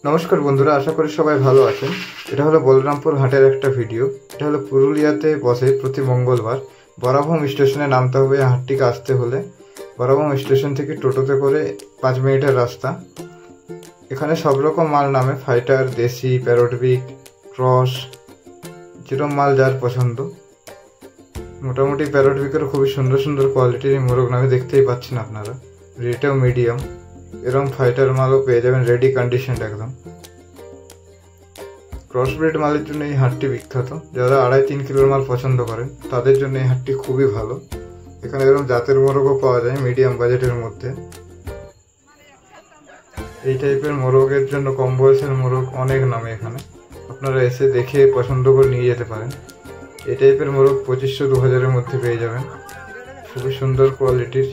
নমস্কার বন্ধুরা, আশা করি সবাই ভালো আছেন। এটা হলো বলরামপুর হাটের একটা ভিডিও। এটা হলো পুরুলিয়াতে বসে প্রতি মঙ্গলবার। বরাভূম স্টেশনে নামতে হবে হাটটিকে আসতে হলে। বরাভূম স্টেশন থেকে টোটোতে করে 5 মিনিটের রাস্তা। এখানে সব রকম মাল নামে, ফাইটার, দেশি, প্যারোটবিক, ক্রস, যেরকম মাল যার পছন্দ। মোটামুটি প্যারোটবিকের খুবই সুন্দর সুন্দর কোয়ালিটির মোরগ নামে, দেখতেই পাচ্ছেন আপনারা। রেটেও মিডিয়াম। এরকম ফাইটার মালও পেয়ে যাবেন রেডি কন্ডিশন একদম। ক্রসব্রিড মালের জন্য এই হাটটি বিখ্যাত। যারা 2.5-3 কিলোর মাল পছন্দ করেন তাদের জন্য এই হাটটি খুবই ভালো। এখানে এরকম জাতের মোরগও পাওয়া যায় মিডিয়াম বাজেটের মধ্যে। এই টাইপের মোরগের জন্য কম বয়সের মোরগ অনেক নামে এখানে, আপনারা এসে দেখে পছন্দ করে নিয়ে যেতে পারেন। এই টাইপের মোরগ 2500-2000-এর মধ্যে পেয়ে যাবেন, খুবই সুন্দর কোয়ালিটির।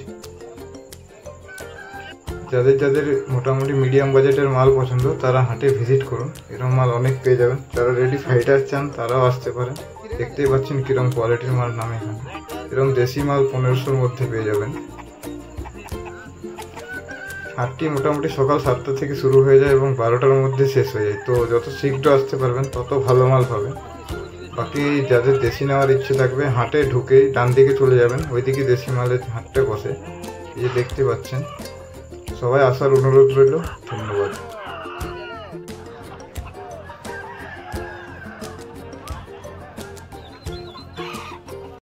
যাদের যাদের মোটামুটি মিডিয়াম বাজেটের মাল পছন্দ তারা হাটে ভিজিট করুন, এরকম মাল অনেক পেয়ে যাবেন। যারা রেডি ফাইটার চান তারাও আসতে পারেন। দেখতেই পাচ্ছেন কিরকম কোয়ালিটির মাল নামে এখানে। এরকম দেশি মাল 1500-র মধ্যে পেয়ে যাবেন। হাটটি মোটামুটি সকাল 7টা থেকে শুরু হয়ে যায় এবং 12টার মধ্যে শেষ হয়ে যায়। তো যত শীঘ্র আসতে পারবেন তত ভালো মাল পাবেন। বাকি যাদের দেশি নেওয়ার ইচ্ছে থাকবে হাটে ঢুকে ডান দিকে চলে যাবেন, ওইদিকে দেশি মালের হাটটা বসে। এই যে দেখতে পাচ্ছেন। সবাই আসার অনুরোধ রইল। ধন্যবাদ।